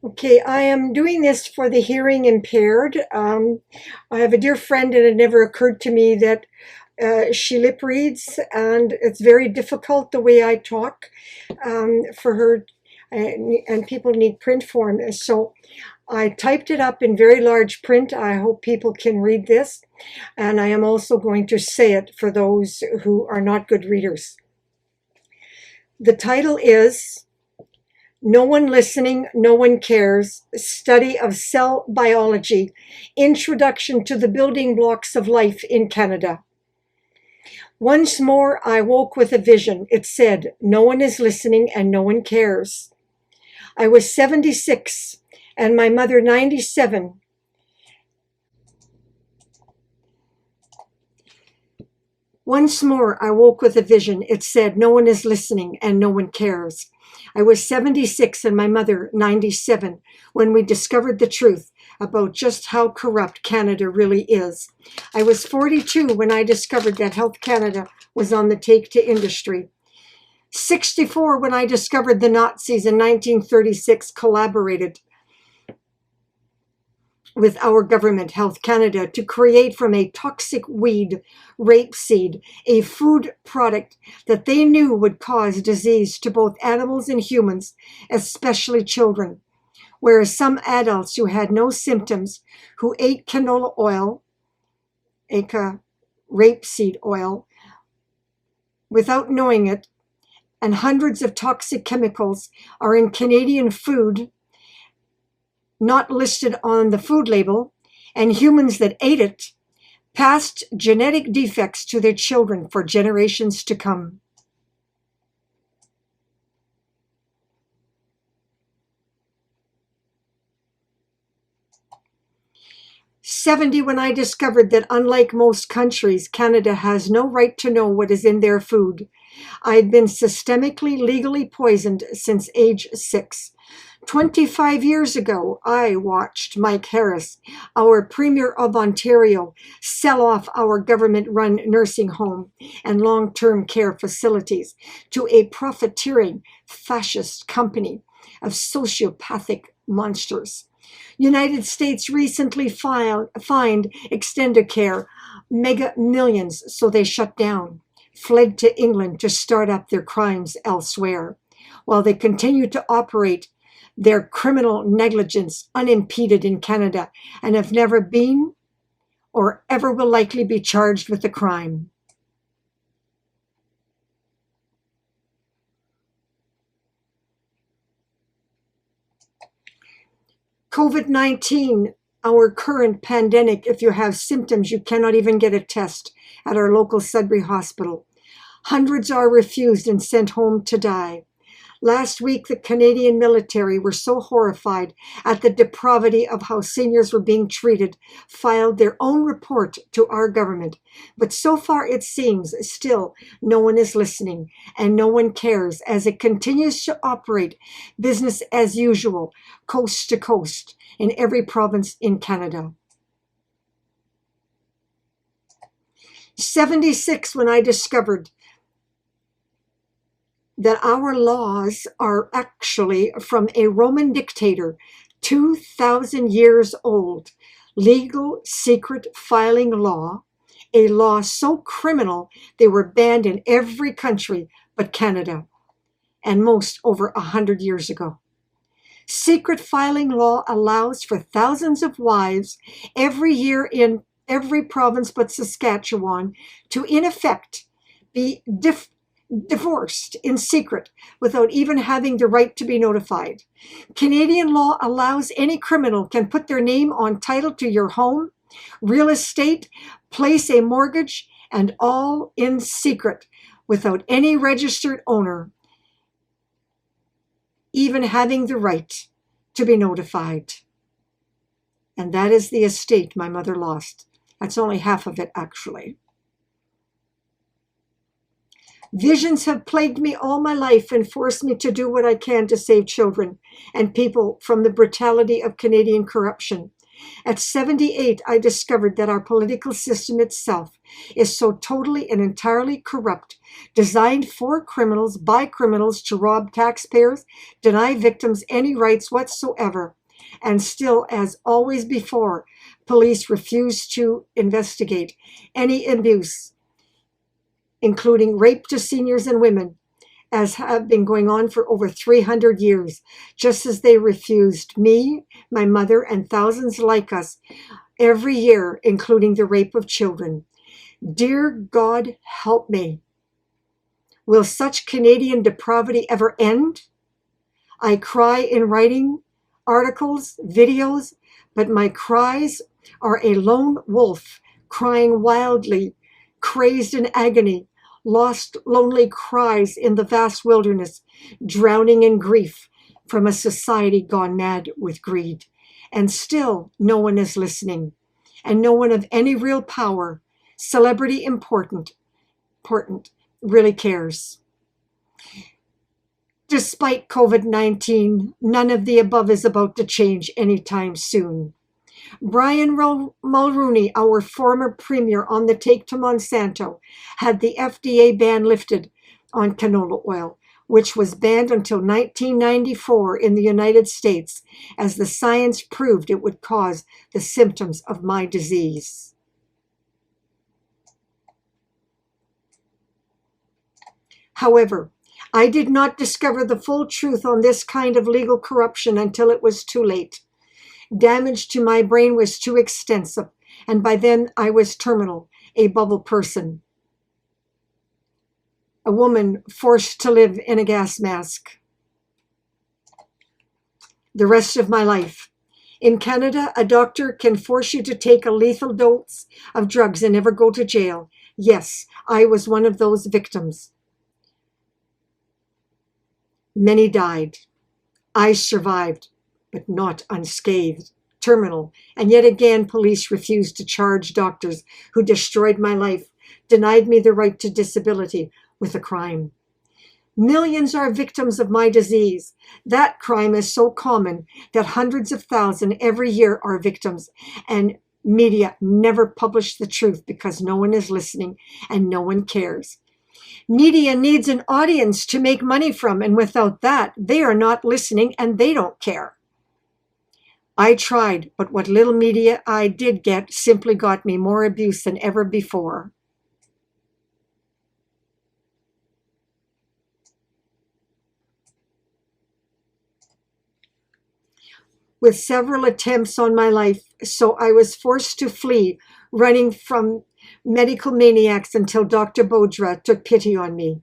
Okay, I am doing this for the hearing impaired. I have a dear friend, and it never occurred to me that she lip reads, and it's very difficult the way I talk for her, and people need print form. So I typed it up in very large print. I hope people can read this, and I am also going to say it for those who are not good readers. The title is No One Listening, No One Cares, Study of Cell Biology, Introduction to the Building Blocks of Life in Canada. Once more I woke with a vision. It said, no one is listening and no one cares. I was 76 and my mother 97. Once more I woke with a vision. It said, no one is listening and no one cares. I was 76 and my mother 97 when we discovered the truth about just how corrupt Canada really is. I was 42 when I discovered that Health Canada was on the take to industry. 64 when I discovered the Nazis in 1936 collaborated with our government, Health Canada, to create from a toxic weed, rapeseed, a food product that they knew would cause disease to both animals and humans, especially children. Whereas some adults who had no symptoms, who ate canola oil, aka rapeseed oil, without knowing it, and hundreds of toxic chemicals are in Canadian food, not listed on the food label, and humans that ate it passed genetic defects to their children for generations to come. '70 when I discovered that unlike most countries, Canada has no right to know what is in their food. I had been systemically, legally poisoned since age 6. 25 years ago, I watched Mike Harris, our Premier of Ontario, sell off our government-run nursing home and long-term care facilities to a profiteering fascist company of sociopathic monsters. United States recently fined Extendicare mega millions, so they shut down, fled to England to start up their crimes elsewhere, while they continue to operate their criminal negligence unimpeded in Canada and have never been or ever will likely be charged with a crime. COVID-19, our current pandemic, if you have symptoms, you cannot even get a test at our local Sudbury hospital. Hundreds are refused and sent home to die. Last week, the Canadian military were so horrified at the depravity of how seniors were being treated, filed their own report to our government. But so far, it seems still no one is listening and no one cares as it continues to operate business as usual, coast to coast, in every province in Canada. '76 when I discovered that our laws are actually from a Roman dictator, 2,000 years old, legal secret filing law, a law so criminal they were banned in every country but Canada, and most over 100 years ago. Secret filing law allows for thousands of wives every year in every province but Saskatchewan to, in effect, be divorced in secret without even having the right to be notified. Canadian law allows any criminal can put their name on title to your home, real estate, place a mortgage, and all in secret without any registered owner even having the right to be notified. And that is the estate my mother lost. That's only half of it, actually. Visions have plagued me all my life and forced me to do what I can to save children and people from the brutality of Canadian corruption. At 78, I discovered that our political system itself is so totally and entirely corrupt, designed for criminals, by criminals, to rob taxpayers, deny victims any rights whatsoever. And still, as always before, police refuse to investigate any abuse, including rape to seniors and women, as have been going on for over 300 years, just as they refused me, my mother, and thousands like us every year, including the rape of children. Dear God, help me. Will such Canadian depravity ever end? I cry in writing, articles, videos, but my cries are a lone wolf crying wildly, crazed in agony, lost, lonely cries in the vast wilderness, drowning in grief from a society gone mad with greed. And still no one is listening, and no one of any real power, celebrity important, really cares. Despite COVID-19, none of the above is about to change anytime soon. Brian Mulroney, our former premier on the take to Monsanto, had the FDA ban lifted on canola oil, which was banned until 1994 in the United States, as the science proved it would cause the symptoms of my disease. However, I did not discover the full truth on this kind of legal corruption until it was too late. Damage to my brain was too extensive, and by then I was terminal, a bubble person, a woman forced to live in a gas mask the rest of my life. In Canada, a doctor can force you to take a lethal dose of drugs and never go to jail. Yes, I was one of those victims. Many died. I survived, but not unscathed, terminal. And yet again, police refused to charge doctors who destroyed my life, denied me the right to disability with a crime. Millions are victims of my disease. That crime is so common that hundreds of thousands every year are victims, and media never publish the truth because no one is listening and no one cares. Media needs an audience to make money from, and without that, they are not listening and they don't care. I tried, but what little media I did get simply got me more abuse than ever before. With several attempts on my life, so I was forced to flee, running from medical maniacs until Dr. Bodra took pity on me.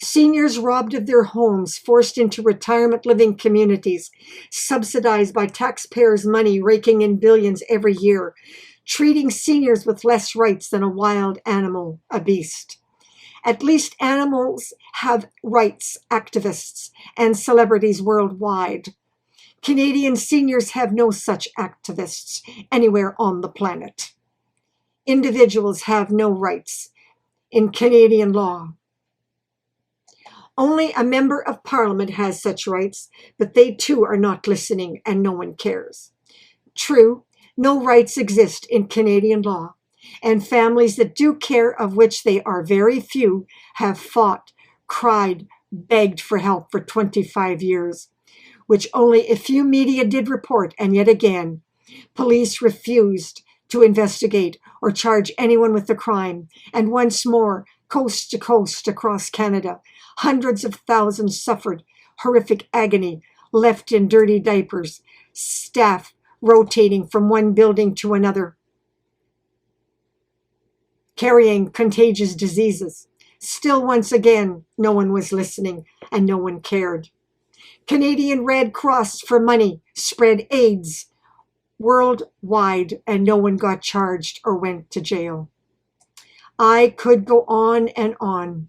Seniors robbed of their homes, forced into retirement living communities, subsidized by taxpayers' money, raking in billions every year, treating seniors with less rights than a wild animal, a beast. At least animals have rights, activists, and celebrities worldwide. Canadian seniors have no such activists anywhere on the planet. Individuals have no rights in Canadian law. Only a member of parliament has such rights, but they too are not listening and no one cares. True, no rights exist in Canadian law, and families that do care, of which they are very few, have fought, cried, begged for help for 25 years, which only a few media did report, and yet again, police refused to investigate or charge anyone with the crime, and once more, coast to coast across Canada, hundreds of thousands suffered horrific agony, left in dirty diapers, staff rotating from one building to another, carrying contagious diseases. Still, once again, no one was listening and no one cared. Canadian Red Cross for money spread AIDS worldwide and no one got charged or went to jail. I could go on and on.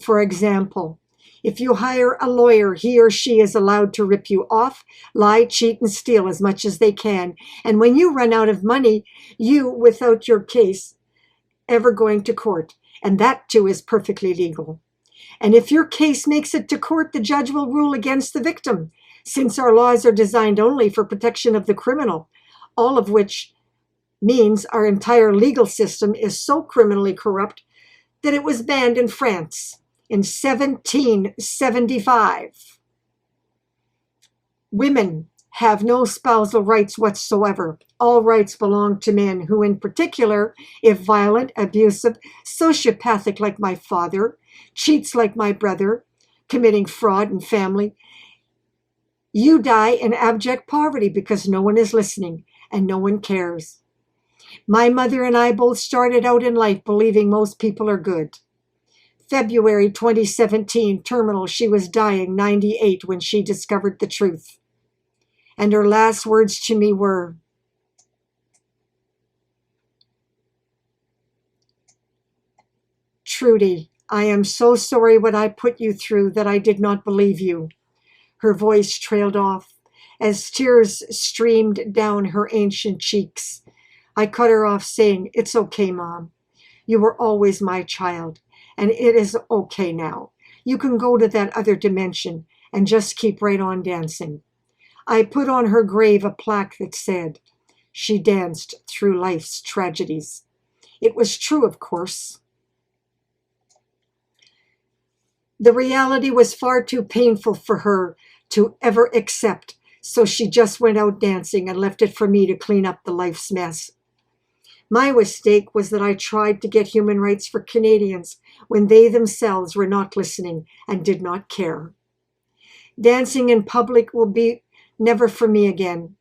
For example, if you hire a lawyer, he or she is allowed to rip you off, lie, cheat, and steal as much as they can. And when you run out of money, you, without your case ever going to court, and that too is perfectly legal. And if your case makes it to court, the judge will rule against the victim, since our laws are designed only for protection of the criminal. all of which means our entire legal system is so criminally corrupt that it was banned in France in 1775. Women have no spousal rights whatsoever. All rights belong to men who, in particular, if violent, abusive, sociopathic like my father, cheats like my brother, committing fraud in family, you die in abject poverty because no one is listening and no one cares. My mother and I both started out in life believing most people are good. February 2017, terminal, she was dying, 98, when she discovered the truth. And her last words to me were, "Trudi, I am so sorry what I put you through, that I did not believe you." Her voice trailed off as tears streamed down her ancient cheeks. I cut her off saying, "It's okay, Mom. You were always my child, and it is okay now. You can go to that other dimension and just keep right on dancing." I put on her grave a plaque that said, "She danced through life's tragedies." It was true, of course. The reality was far too painful for her to ever accept, so she just went out dancing and left it for me to clean up the life's mess. My mistake was that I tried to get human rights for Canadians when they themselves were not listening and did not care. Dancing in public will be never for me again.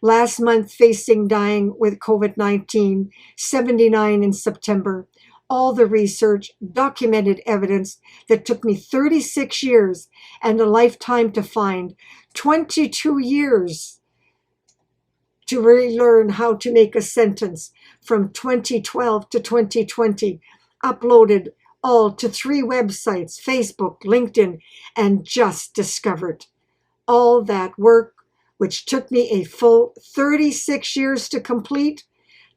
Last month, facing dying with COVID-19, 79 in September, all the research, documented evidence that took me 36 years and a lifetime to find, 22 years to relearn how to make a sentence from 2012 to 2020, uploaded all to 3 websites, Facebook, LinkedIn, and just discovered. All that work, which took me a full 36 years to complete,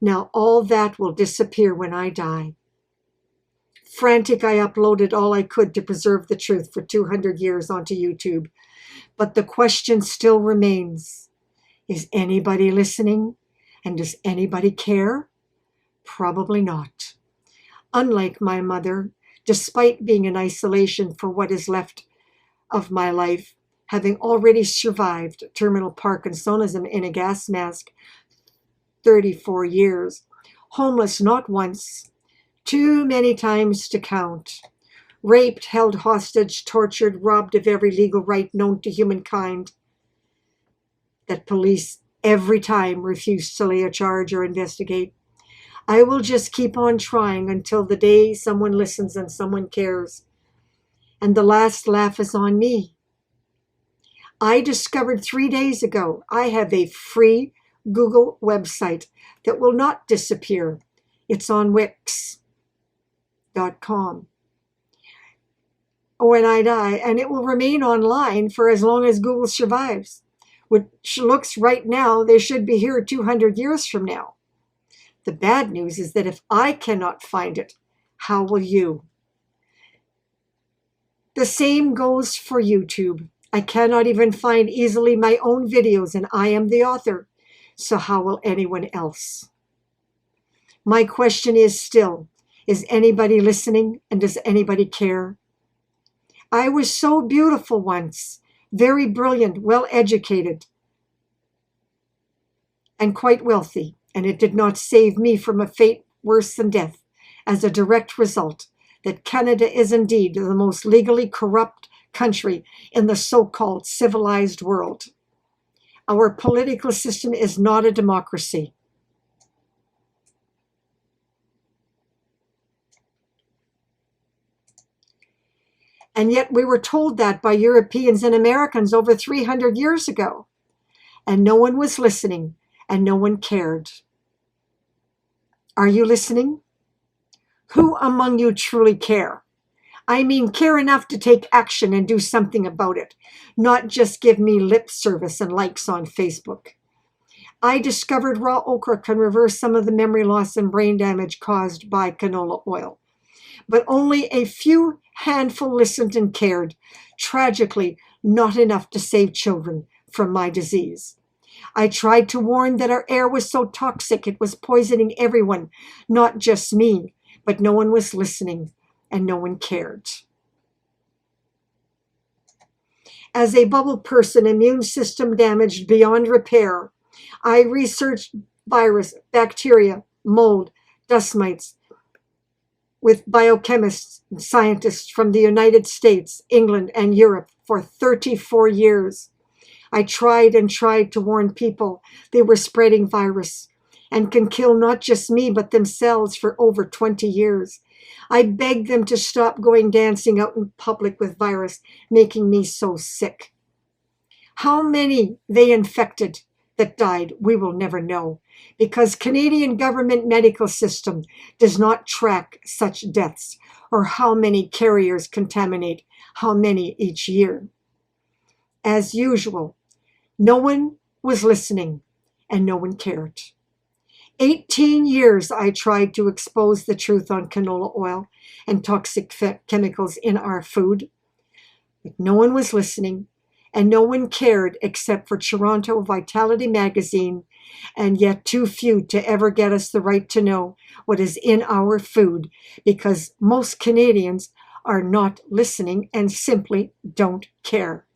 now all that will disappear when I die. Frantic, I uploaded all I could to preserve the truth for 200 years onto YouTube. But the question still remains, is anybody listening? And does anybody care? Probably not. Unlike my mother, despite being in isolation for what is left of my life, having already survived terminal Parkinsonism in a gas mask 34 years, homeless not once, too many times to count, raped, held hostage, tortured, robbed of every legal right known to humankind, that police every time refuse to lay a charge or investigate. I will just keep on trying until the day someone listens and someone cares. And the last laugh is on me. I discovered 3 days ago I have a free Google website that will not disappear. It's on Wix.com. When I die, and it will remain online for as long as Google survives, which looks right now they should be here 200 years from now. The bad news is that if I cannot find it, how will you? The same goes for YouTube. I cannot even find easily my own videos, and I am the author. So how will anyone else? My question is still, is anybody listening, and does anybody care? I was so beautiful once, very brilliant, well-educated, and quite wealthy, and it did not save me from a fate worse than death, as a direct result that Canada is indeed the most legally corrupt country in the so-called civilized world. Our political system is not a democracy. And yet we were told that by Europeans and Americans over 300 years ago. And no one was listening, and no one cared. Are you listening? Who among you truly care? I mean, care enough to take action and do something about it, not just give me lip service and likes on Facebook. I discovered raw okra can reverse some of the memory loss and brain damage caused by canola oil. But only a few handful listened and cared. Tragically, not enough to save children from my disease. I tried to warn that our air was so toxic it was poisoning everyone, not just me, but no one was listening and no one cared. As a bubble person, immune system damaged beyond repair, I researched virus, bacteria, mold, dust mites with biochemists and scientists from the United States, England, and Europe for 34 years. I tried and tried to warn people they were spreading virus and can kill not just me but themselves for over 20 years. I begged them to stop going dancing out in public with virus, making me so sick. How many they infected that died, we will never know, because Canadian government medical system does not track such deaths or how many carriers contaminate how many each year. As usual, no one was listening and no one cared. 18 years I tried to expose the truth on canola oil and toxic chemicals in our food, but no one was listening and no one cared except for Toronto Vitality magazine, and yet too few to ever get us the right to know what is in our food, because most Canadians are not listening and simply don't care.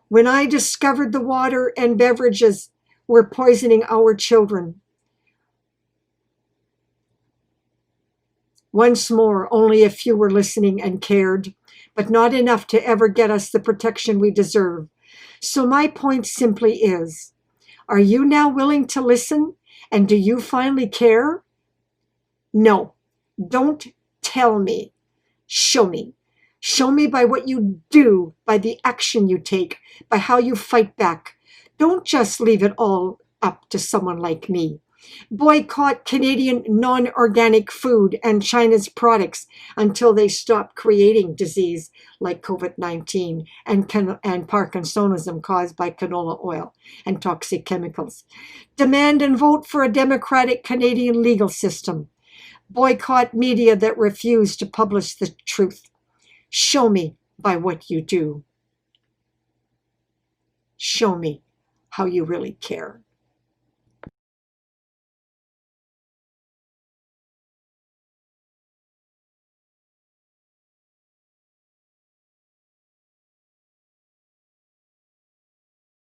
When I discovered the water and beverages were poisoning our children, once more, only a few were listening and cared, but not enough to ever get us the protection we deserve. So my point simply is, are you now willing to listen? And do you finally care? No, don't tell me. Show me. Show me by what you do, by the action you take, by how you fight back. Don't just leave it all up to someone like me. Boycott Canadian non-organic food and China's products until they stop creating disease like COVID-19 and Parkinsonism caused by canola oil and toxic chemicals. Demand and vote for a democratic Canadian legal system. Boycott media that refuse to publish the truth. Show me by what you do. Show me how you really care.